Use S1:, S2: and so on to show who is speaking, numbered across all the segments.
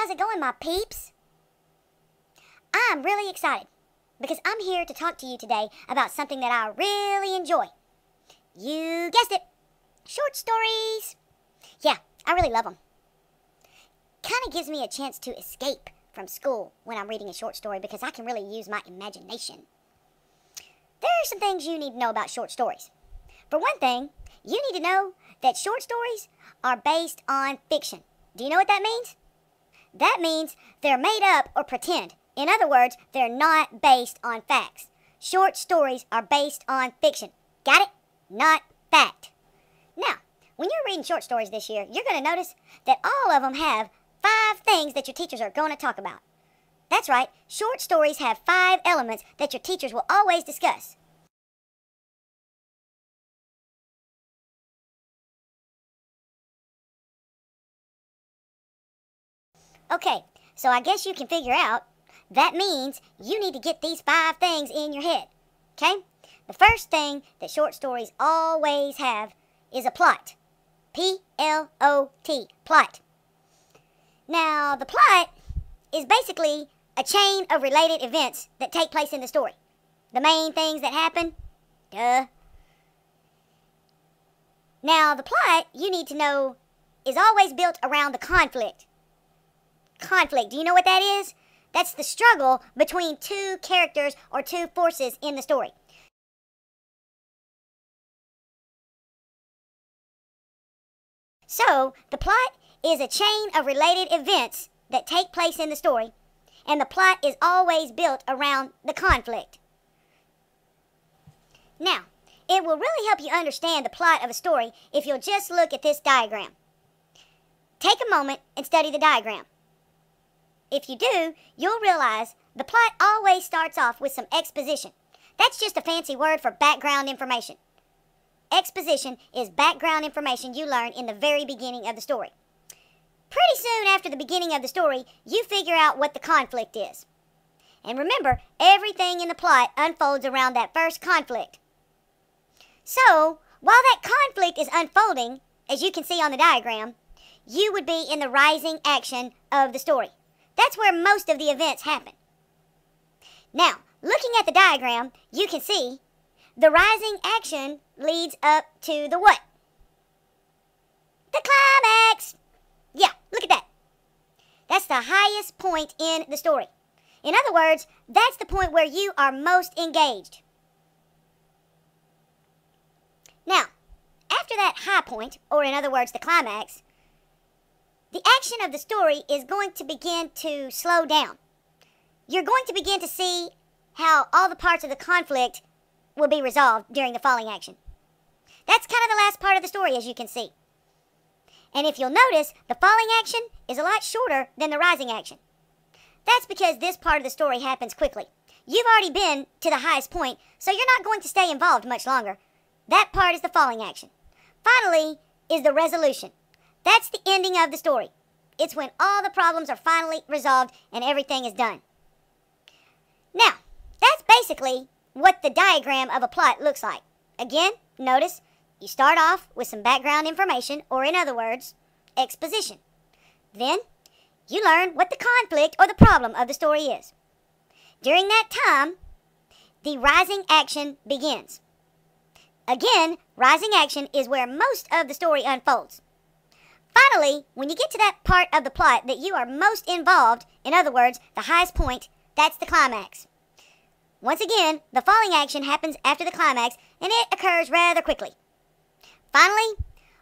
S1: How's it going, my peeps? I'm really excited because I'm here to talk to you today about something that I really enjoy. You guessed it, short stories. Yeah, I really love them. Kind of gives me a chance to escape from school when I'm reading a short story because I can really use my imagination. There are some things you need to know about short stories. For one thing, you need to know that short stories are based on fiction. Do you know what that means? That means they're made up or pretend. In other words, they're not based on facts. Short stories are based on fiction. Got it? Not fact. Now, when you're reading short stories this year, you're going to notice that all of them have 5 things that your teachers are going to talk about. That's right, short stories have 5 elements that your teachers will always discuss. Okay, so I guess you can figure out that means you need to get these 5 things in your head. Okay? The first thing that short stories always have is a plot. P-L-O-T, plot. Now, the plot is basically a chain of related events that take place in the story. The main things that happen, duh. Now, the plot, you need to know, is always built around the conflict. Conflict, do you know what that is? That's the struggle between 2 characters or 2 forces in the story. So, the plot is a chain of related events that take place in the story, and the plot is always built around the conflict. Now, it will really help you understand the plot of a story if you'll just look at this diagram. Take a moment and study the diagram. If you do, you'll realize the plot always starts off with some exposition. That's just a fancy word for background information. Exposition is background information you learn in the very beginning of the story. Pretty soon after the beginning of the story, you figure out what the conflict is. And remember, everything in the plot unfolds around that first conflict. So, while that conflict is unfolding, as you can see on the diagram, you would be in the rising action of the story. That's where most of the events happen. Now, looking at the diagram, you can see the rising action leads up to the what? The climax! Yeah, look at that. That's the highest point in the story. In other words, that's the point where you are most engaged. Now, after that high point, or in other words, the climax, the action of the story is going to begin to slow down. You're going to begin to see how all the parts of the conflict will be resolved during the falling action. That's kind of the last part of the story, as you can see. And if you'll notice, the falling action is a lot shorter than the rising action. That's because this part of the story happens quickly. You've already been to the highest point, so you're not going to stay involved much longer. That part is the falling action. Finally is the resolution. That's the ending of the story. It's when all the problems are finally resolved and everything is done. Now, that's basically what the diagram of a plot looks like. Again, notice, you start off with some background information, or in other words, exposition. Then, you learn what the conflict or the problem of the story is. During that time, the rising action begins. Again, rising action is where most of the story unfolds. Finally, when you get to that part of the plot that you are most involved, in other words, the highest point, that's the climax. Once again, the falling action happens after the climax, and it occurs rather quickly. Finally,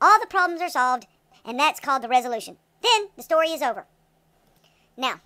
S1: all the problems are solved, and that's called the resolution. Then, the story is over. Now,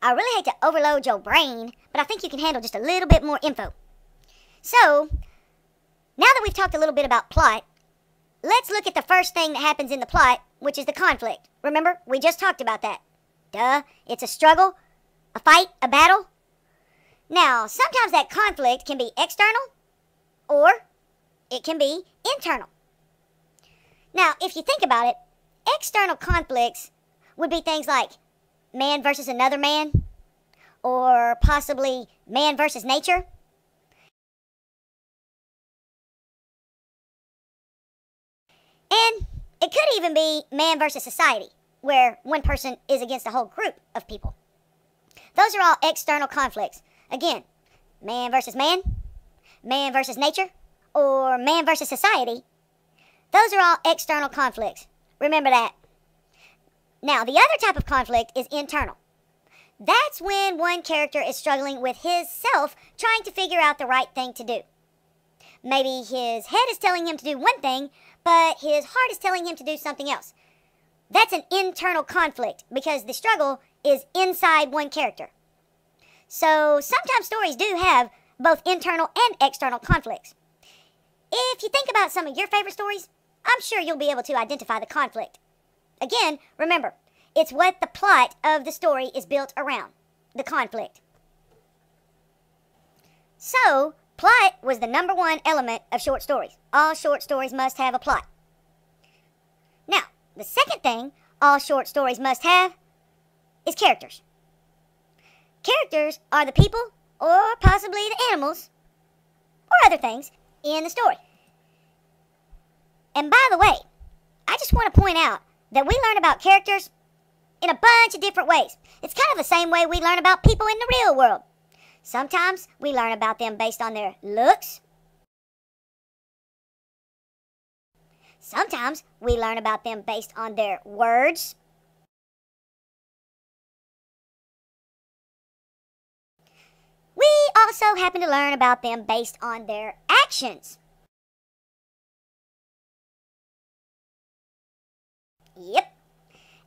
S1: I really hate to overload your brain, but I think you can handle just a little bit more info. So, now that we've talked a little bit about plot, let's look at the first thing that happens in the plot, which is the conflict. Remember, we just talked about that. Duh, it's a struggle, a fight, a battle. Now, sometimes that conflict can be external, or it can be internal. Now, if you think about it, external conflicts would be things like man versus another man, or possibly man versus nature. And it could even be man versus society. where one person is against a whole group of people. Those are all external conflicts. Again, man versus man versus nature, or man versus society. Those are all external conflicts. Remember that. Now, the other type of conflict is internal. That's when one character is struggling with his self, trying to figure out the right thing to do. Maybe his head is telling him to do one thing, but his heart is telling him to do something else. That's an internal conflict because the struggle is inside one character. So sometimes stories do have both internal and external conflicts. If you think about some of your favorite stories, I'm sure you'll be able to identify the conflict. Again, remember, it's what the plot of the story is built around, the conflict. So, plot was the number one element of short stories. All short stories must have a plot. Now, the second thing all short stories must have is characters. Characters are the people, or possibly the animals, or other things in the story. And by the way, I just want to point out that we learn about characters in a bunch of different ways. It's kind of the same way we learn about people in the real world. Sometimes we learn about them based on their looks. Sometimes we learn about them based on their words. We also happen to learn about them based on their actions. Yep.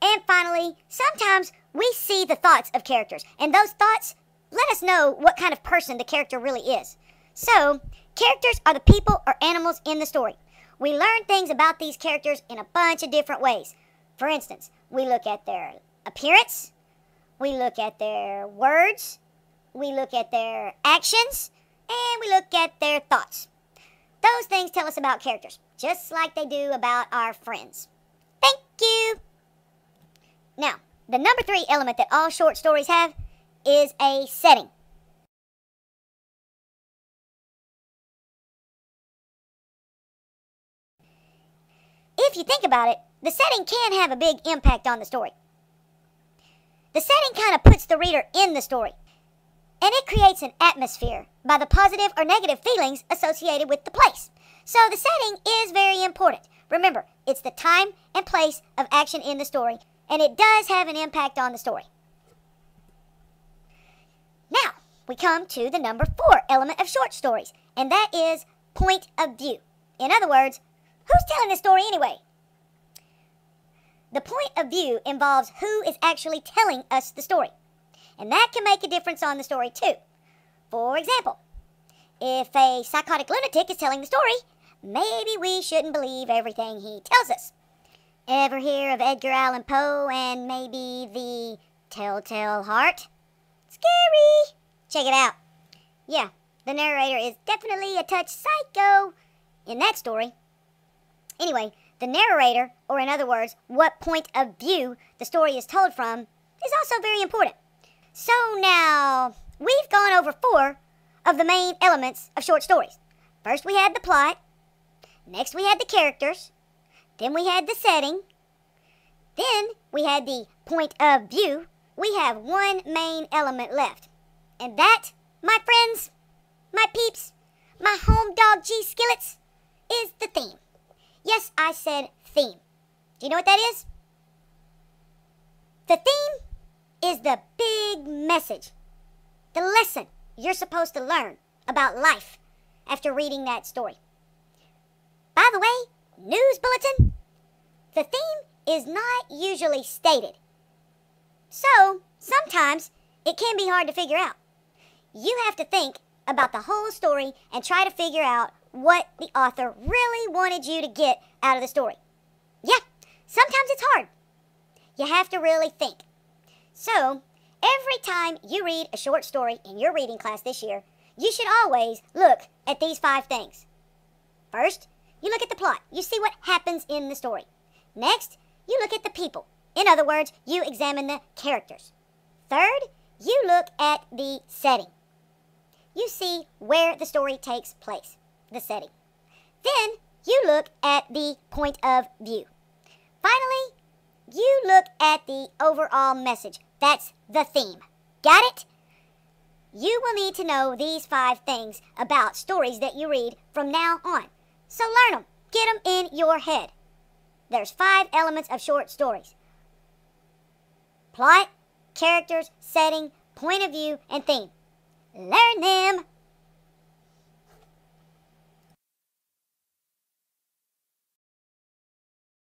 S1: And finally, sometimes we see the thoughts of characters, and those thoughts let us know what kind of person the character really is. So, characters are the people or animals in the story. We learn things about these characters in a bunch of different ways. For instance, we look at their appearance, we look at their words, we look at their actions, and we look at their thoughts. Those things tell us about characters, just like they do about our friends. Thank you! Now, the number 3 element that all short stories have is a setting. If you think about it, the setting can have a big impact on the story. The setting kind of puts the reader in the story, and it creates an atmosphere by the positive or negative feelings associated with the place. So the setting is very important. Remember, it's the time and place of action in the story, and it does have an impact on the story. Now, we come to the number 4 element of short stories, and that is point of view. In other words, who's telling the story anyway? The point of view involves who is actually telling us the story, and that can make a difference on the story too. For example, if a psychotic lunatic is telling the story, maybe we shouldn't believe everything he tells us. Ever hear of Edgar Allan Poe and maybe the Telltale Heart? Scary! Check it out. Yeah, the narrator is definitely a touch psycho in that story. Anyway, the narrator, or in other words, what point of view the story is told from, is also very important. So now, we've gone over 4 of the main elements of short stories. First we had the plot, next we had the characters, then we had the setting, then we had the point of view. We have one main element left, and that, my friends, my peeps, my home dog G skillets, is the theme. Yes, I said theme. Do you know what that is? The theme is the big message, the lesson you're supposed to learn about life after reading that story. By the way, news bulletin, the theme is not usually stated. So, sometimes it can be hard to figure out. You have to think about the whole story and try to figure out what the author really wanted you to get out of the story. Yeah, sometimes it's hard. You have to really think. So, every time you read a short story in your reading class this year, you should always look at these 5 things. First, you look at the plot. You see what happens in the story. Next, you look at the people. In other words, you examine the characters. Third, you look at the setting. You see where the story takes place, the setting. Then, you look at the point of view. Finally, you look at the overall message. That's the theme. Got it? You will need to know these 5 things about stories that you read from now on. So learn them. Get them in your head. There's 5 elements of short stories: plot, characters, setting, point of view, and theme. Learn them.